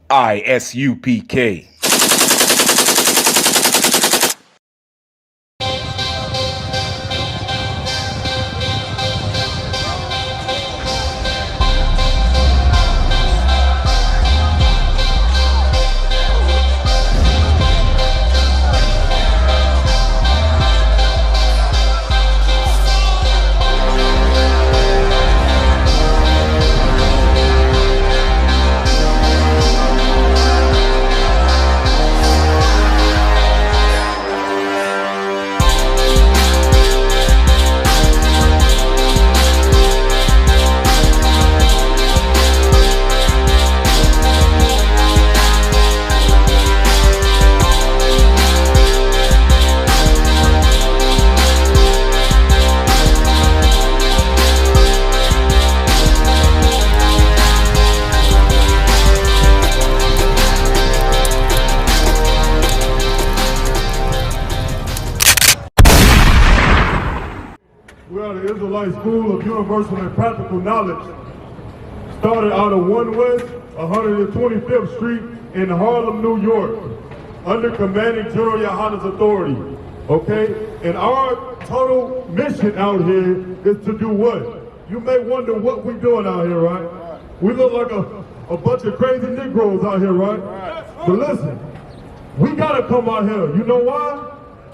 ISUPK. We are the Israelite School of Universal and Practical Knowledge, started out of 1 West 125th Street in Harlem, New York, under Commanding General Yohana's authority, okay? And our total mission out here is to do what? You may wonder what we're doing out here, right? We look like a bunch of crazy Negroes out here, right? But listen, we gotta come out here. You know why?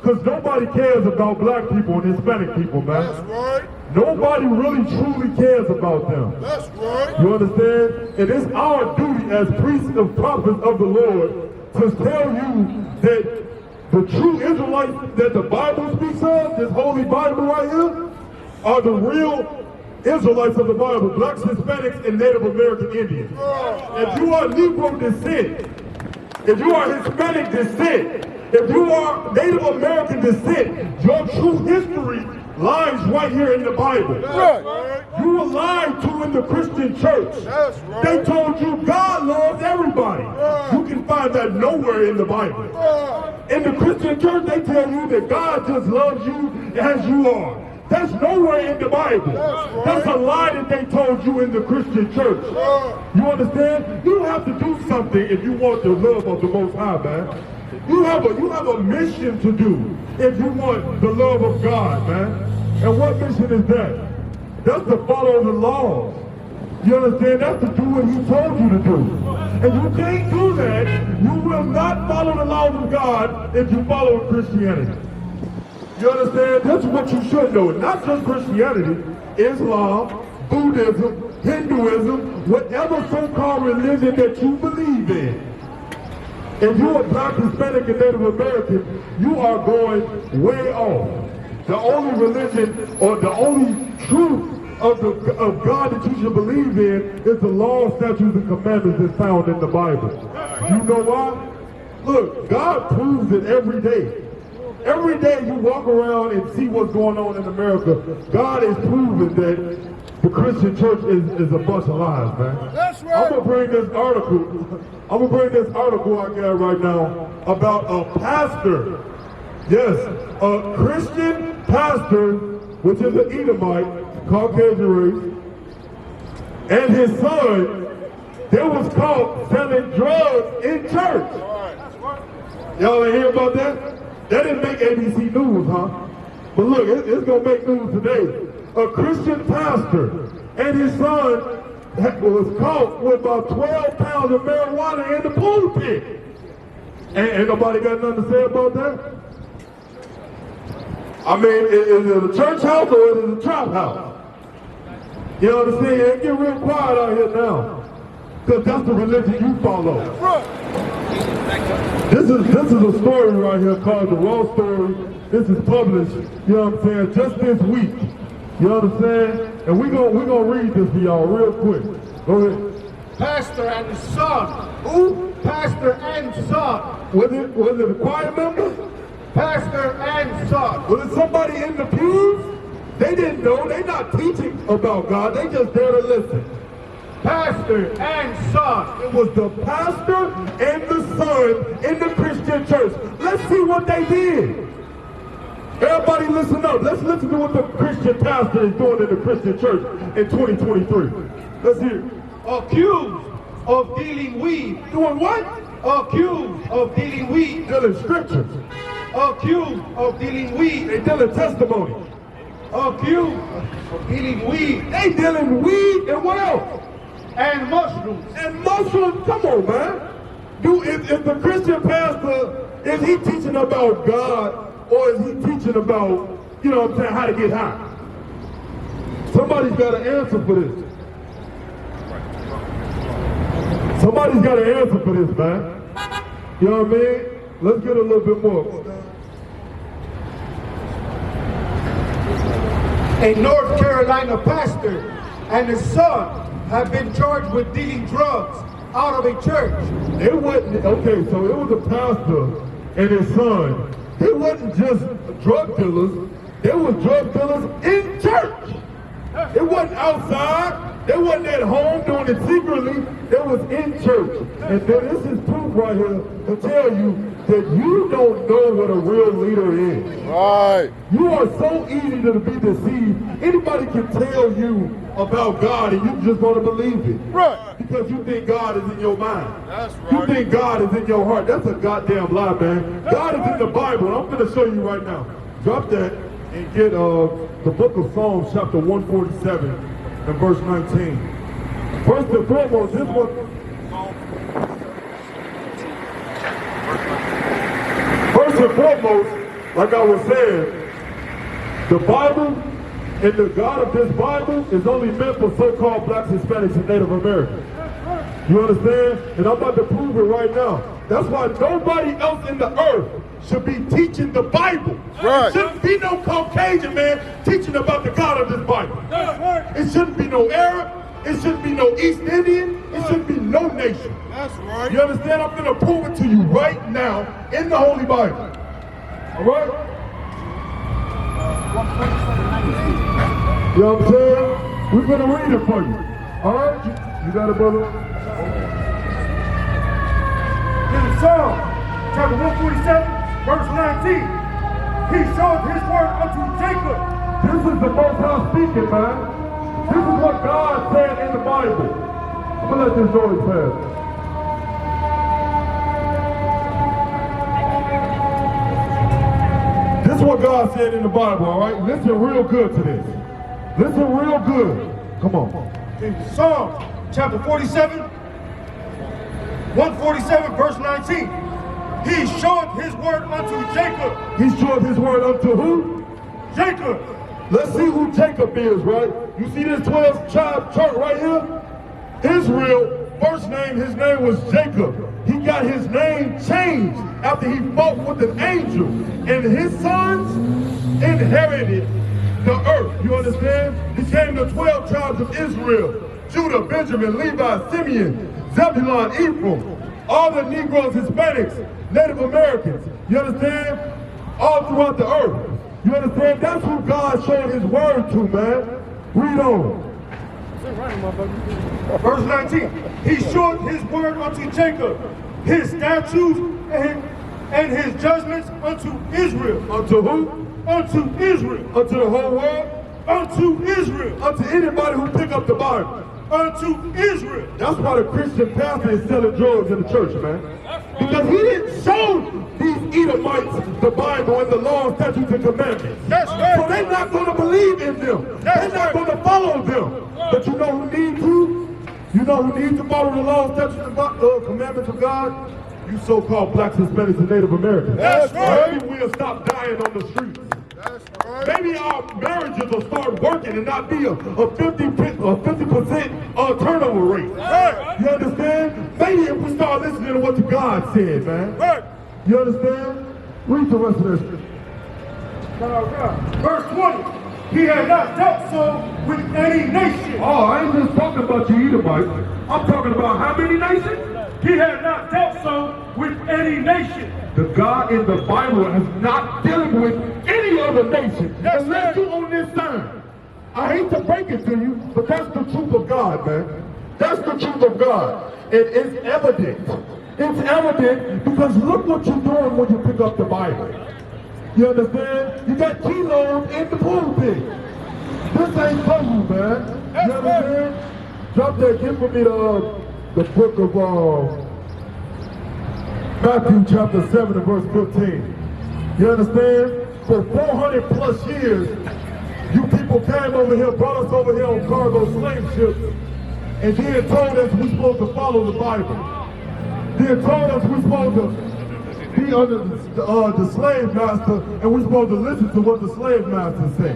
Because nobody cares about black people and Hispanic people, man. That's right. Nobody really truly cares about them. That's right. You understand? And it's our duty as priests and prophets of the Lord to tell you that the true Israelites that the Bible speaks of, this holy Bible right here, are the real Israelites of the Bible, blacks, Hispanics, and Native American Indians. If you are Negro descent, if you are Hispanic descent, if you are Native American descent, your true history lies right here in the Bible. Right. You were lied to in the Christian church. That's right. They told you God loves everybody. Right. You can find that nowhere in the Bible. Right. In the Christian church, they tell you that God just loves you as you are. That's nowhere in the Bible. That's a lie that they told you in the Christian church. You understand? You have to do something if you want the love of the Most High, man. You have a mission to do if you want the love of God, man. And what mission is that? That's to follow the laws. You understand? That's to do what He told you to do. And you can't do that. You will not follow the laws of God if you follow Christianity. You understand? That's what you should know. Not just Christianity, Islam, Buddhism, Hinduism, whatever so-called religion that you believe in. If you're a black, Hispanic, and Native American, you are going way off. The only religion or the only truth of God that you should believe in is the law, statutes, and commandments that's found in the Bible. You know why? Look, God proves it every day. Every day you walk around and see what's going on in America, God is proving that the Christian church is a bunch of lies, man. That's right. I'm gonna bring this article I got right now about a pastor. Yes, a Christian pastor, which is an Edomite, Caucasian race, and his son, they was caught selling drugs in church. Y'all ain't hear about that? That didn't make ABC News, huh? But look, it's gonna make news today. A Christian pastor and his son was caught with about 12 pounds of marijuana in the pulpit. Ain't nobody got nothing to say about that? I mean, is it a church house or is it a trap house? You understand? It get real quiet out here now. Because that's the religion you follow. This is a story right here called The Raw Story. This is published, you know what I'm saying, just this week. You understand? And we're gonna read this for y'all real quick. Go ahead. Pastor and his son. Who? Pastor and son. Was it a choir member? Pastor and son. Was it somebody in the pews? They didn't know. They're not teaching about God. They just there to listen. Pastor and son. It was the pastor and the son in the Christian church. Let's see what they did. Everybody listen up. Let's listen to what the Christian pastor is doing in the Christian church in 2023. Let's hear it. Accused of dealing weed. Doing what? Accused of dealing weed. Dealing scriptures. Accused of dealing weed. They dealing testimony. Accused of dealing weed. They dealing weed and what else? And mushrooms. And mushrooms. Come on, man. If the Christian pastor, is he teaching about God or is he teaching about, you know what I'm saying, how to get high? Somebody's got an answer for this. Somebody's got an answer for this, man. You know what I mean? Let's get a little bit more. A North Carolina pastor and his son have been charged with dealing drugs out of a church. It wasn't, okay, so it was a pastor and his son. It wasn't just drug dealers. There was drug dealers in church. It wasn't outside. They wasn't at home doing it secretly. They was in church. And then this is proof right here to tell you that you don't know what a real leader is. Right. You are so easy to be deceived. Anybody can tell you about God and you just want to believe it. Right. Because you think God is in your mind. That's right. You think God is in your heart. That's a goddamn lie, man. God is in the Bible. I'm going to show you right now. Drop that and get the book of Psalms, chapter 147 and verse 19. First and foremost, this one. First and foremost, like I was saying, the Bible and the God of this Bible is only meant for so-called blacks, Hispanics, and Native Americans. You understand? And I'm about to prove it right now. That's why nobody else in the earth should be teaching the Bible. Right. It shouldn't be no Caucasian man teaching about the God of this Bible. It shouldn't be no Arab. It shouldn't be no East Indian. It shouldn't be no nation. That's right. You understand? I'm going to prove it to you right now in the Holy Bible. All right? You know what I'm saying? We're going to read it for you. All right? You got it, brother? In Psalm chapter 147, verse 19, he showed his word unto Jacob. This is the Most High speaking, man. This is what God said in the Bible. I'm going to let this noise pass. This is what God said in the Bible, all right? Listen real good to this. Listen real good. Come on. In Psalm chapter 47, 147, verse 19, he showed his word unto Jacob. He showed his word unto who? Jacob. Let's see who Jacob is, right? You see this 12 tribe chart right here? Israel, first name, his name was Jacob. He got his name changed after he fought with an angel. And his sons inherited the earth. You understand? He came the 12 tribes of Israel. Judah, Benjamin, Levi, Simeon, Zebulun, Ephraim. All the Negroes, Hispanics, Native Americans. You understand? All throughout the earth. You understand? That's who God showed his word to, man. Read on. Verse 19, he showed his word unto Jacob, his statutes and his judgments unto Israel. Unto who? Unto Israel. Unto the whole world? Unto Israel. Unto anybody who pick up the Bible. Unto Israel. That's why the Christian pastor is selling drugs in the church, man. Because he didn't show these Edomites the Bible and the law, statutes, and commandments. That's right. So they're not going to believe in them. They're not going to follow them. But you know who needs to? You know who needs to follow the law, statutes, and commandments of God? You so-called blacks, Hispanics, and Native Americans. That's right. Maybe we'll stop dying on the streets. That's right. Maybe our marriages will start working and not be a 50% turnover rate. Right. You understand? Maybe if we start listening to what the God said, man. Right. You understand? Read the rest of this. Verse 20, he had not dealt so with any nation. Oh, I ain't just talking about you Edomites. I'm talking about how many nations? He had not dealt so with any nation. The God in the Bible is not dealing with any other nation. That's Unless right. you on this side. I hate to break it to you, but that's the truth of God, man. That's the truth of God. And it's evident. It's evident because look what you're doing when you pick up the Bible. You understand? You got kilos in the pulpit. This ain't for you, man. You understand? Drop that, give for me the book of Matthew chapter 7 and verse 15. You understand? For 400 plus years, you people came over here, brought us over here on cargo slave ships, and then told us we're supposed to follow the Bible. Then told us we're supposed to be under the slave master, and we're supposed to listen to what the slave master say.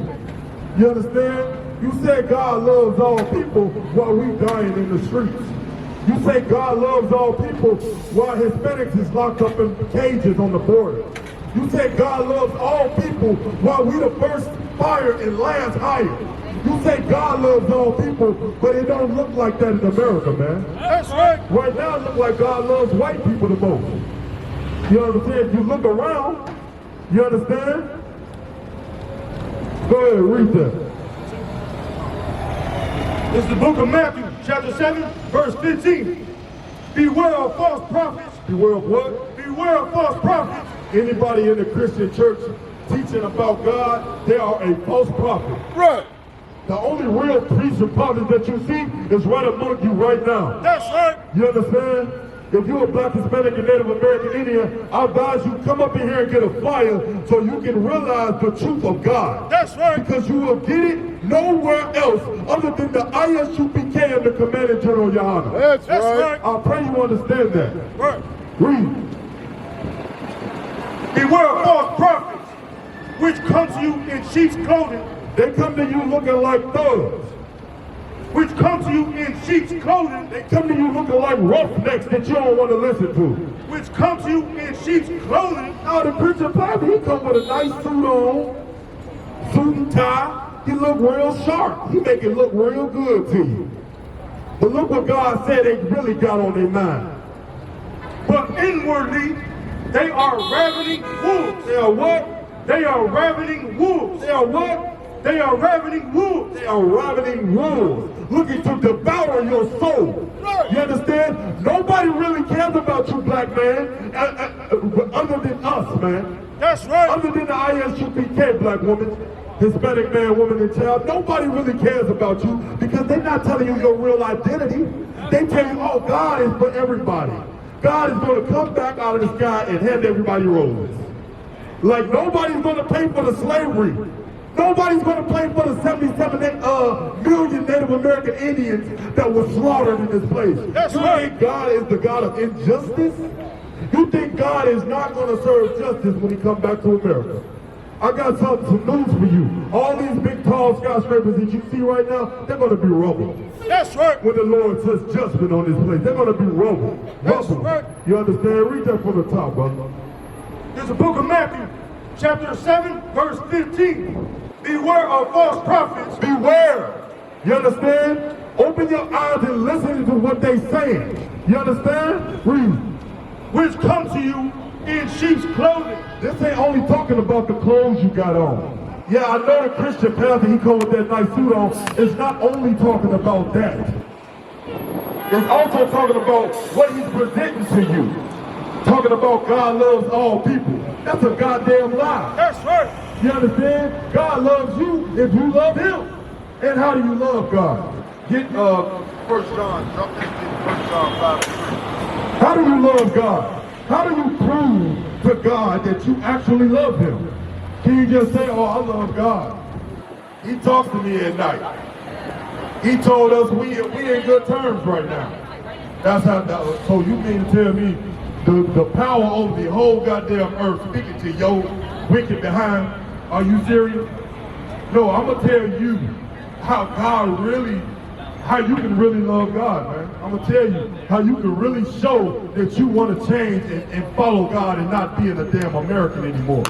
You understand? You said God loves all people while we dying in the streets. You say God loves all people while Hispanics is locked up in cages on the border. You say God loves all people while we the first fire and last hired. You say God loves all people, but it don't look like that in America, man. That's right. Right now it looks like God loves white people the most. You understand? If you look around, you understand? Go ahead, read that. It's the book of Matthew, chapter 7, verse 15. Beware of false prophets. Beware of what? Beware of false prophets. Anybody in the Christian church teaching about God, they are a false prophet. Right. The only real priest and prophet that you see is right among you right now. That's right. You understand? If you're a black, Hispanic, and Native American Indian, I advise you come up in here and get a fire so you can realize the truth of God. That's right. Because you will get it nowhere else other than the ISUPK and the Commander General, Your Honor. That's right. I pray you understand that. Right. Read. Beware of false prophets, which come to you in sheep's clothing. They come to you looking like thugs. Which come to you in sheep's clothing. They come to you looking like roughnecks that you don't want to listen to. Which come to you in sheep's clothing. Now the preacher probably he come with a nice suit on, suit and tie. He look real sharp. He make it look real good to you. But look what God said they really got on their mind. But inwardly, they are ravening wolves. They are what? They are ravening wolves. They are what? They are ravening wolves. They are ravening wolves, looking to devour your soul. You understand? Nobody really cares about you, black man, other than us, man. That's right. Other than the ISUPK, black woman, Hispanic man, woman, and child. Nobody really cares about you because they're not telling you your real identity. They tell you, oh, God is for everybody. God is going to come back out of the sky and hand everybody roses. Like nobody's going to pay for the slavery. Nobody's going to pay for the 77 million Native American Indians that were slaughtered in this place. That's you right. think God is the God of injustice? You think God is not going to serve justice when he comes back to America? I got some news for you. All these big, tall skyscrapers that you see right now, they're going to be rubble. That's right. When the Lord says judgment on this place, they're going to be rubble. That's Rubble. right. You understand? Read that from the top, brother. There's a book of Matthew, chapter 7, verse 15. Beware of false prophets. Beware. You understand? Open your eyes and listen to what they saying. You understand? Read. Which come to you in sheep's clothing. This ain't only talking about the clothes you got on. Yeah, I know the Christian pastor, he come with that nice suit on. It's not only talking about that. It's also talking about what he's presenting to you. Talking about God loves all people. That's a goddamn lie. That's right. You understand? God loves you if you love him. And how do you love God? Get 1 John. Drop this in 1 John 5:3. How do you love God? How do you prove to God that you actually love him? Can you just say, oh, I love God? He talks to me at night. He told us we in good terms right now. That's how. So you mean to tell me the power over the whole goddamn earth speaking to your wicked behind? Are you serious? No, I'm gonna tell you how God really, how you can really love God, man. I'm gonna tell you how you can really show that you want to change and follow God and not being a damn American anymore.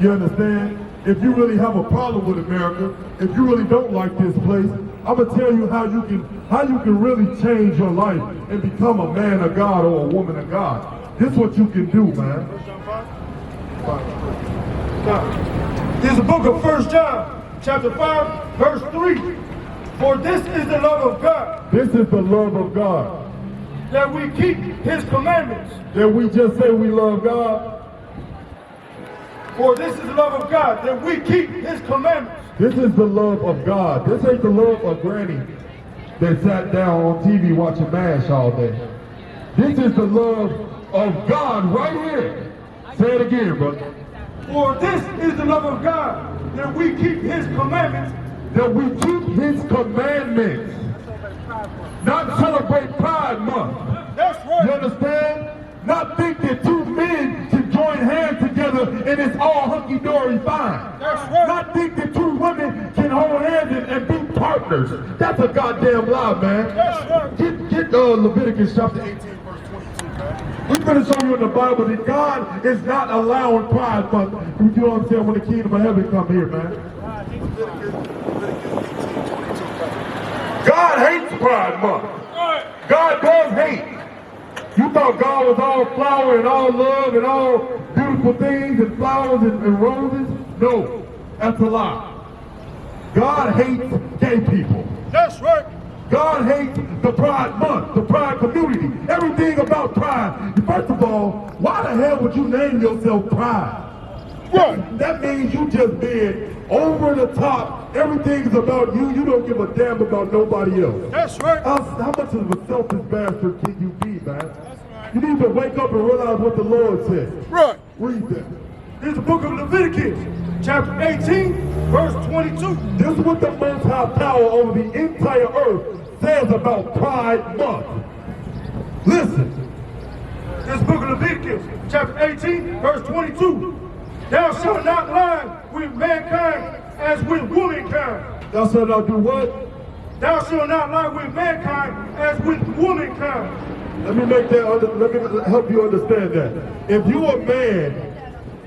You understand? If you really have a problem with America, if you really don't like this place, I'm gonna tell you how you can really change your life and become a man of God or a woman of God. This is what you can do, man. There's a book of 1 John, chapter 5, verse 3. For this is the love of God. This is the love of God. That we keep his commandments. That we just say we love God. For this is the love of God, that we keep his commandments. This is the love of God. This ain't the love of Granny. that sat down on TV watching MASH all day. This is the love of God right here. Say it again, brother. For this is the love of God, that we keep his commandments. That we keep his commandments. Not celebrate Pride Month. That's right. You understand? Not think that two men can join hands together and it's all hunky-dory fine. That's right. Not think that two women can hold hands and be partners. That's a goddamn lie, man. That's right. Get Leviticus chapter 18, verse 22, man. We're going to show you in the Bible that God is not allowing Pride Month. You know what I'm saying? When the kingdom of heaven come here, man. God hates Pride Month. God does hate. You thought God was all flower and all love and all beautiful things and flowers and roses? No, that's a lie. God hates gay people. That's right. God hates the Pride Month, the Pride community, everything about Pride. First of all, why the hell would you name yourself Pride? Right. That means you just being over the top. Everything is about you. You don't give a damn about nobody else. That's right. How much of a selfish bastard can you be, man? You need to wake up and realize what the Lord said. Right. Read that. Here's the book of Leviticus, chapter 18, verse 22. This is what the Most High power over the entire earth says about Pride Month. Listen. This book of Leviticus, chapter 18, verse 22. Thou shalt not lie with mankind as with womankind. Thou shalt not do what? Thou shalt not lie with mankind as with womankind. Let me help you understand that. If you a man,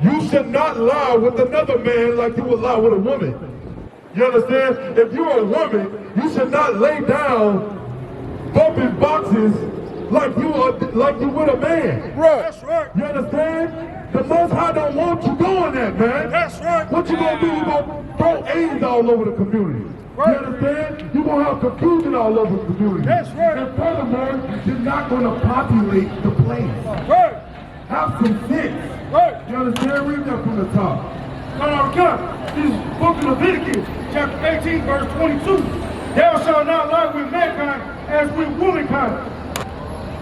you should not lie with another man like you would lie with a woman. You understand? If you're a woman, you should not lay down bumping boxes like you would a man. Right. That's right. You understand? The Most High don't want you doing that, man. That's right. What you gonna do? You gonna throw AIDS all over the community. Right. You understand? You're going to have confusion all over the community. That's right. And furthermore, you're not going to populate the place. Right. Have some sense. Right. You understand? Read that from the top. God, this is book of Leviticus, chapter 18, verse 22. Thou shalt not lie with mankind as with womankind.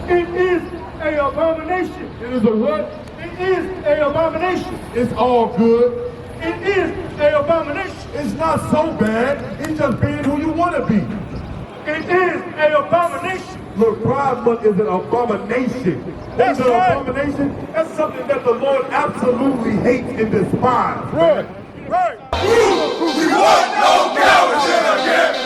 It is an abomination. It is a what? It is an abomination. It's all good. It is an abomination. It's not so bad. It's just being who you want to be. It is an abomination. Look, Pride Month is an abomination. That's It's an right. abomination. That's something that the Lord absolutely hates and despises. Right. Right. We want no cowards in our camp,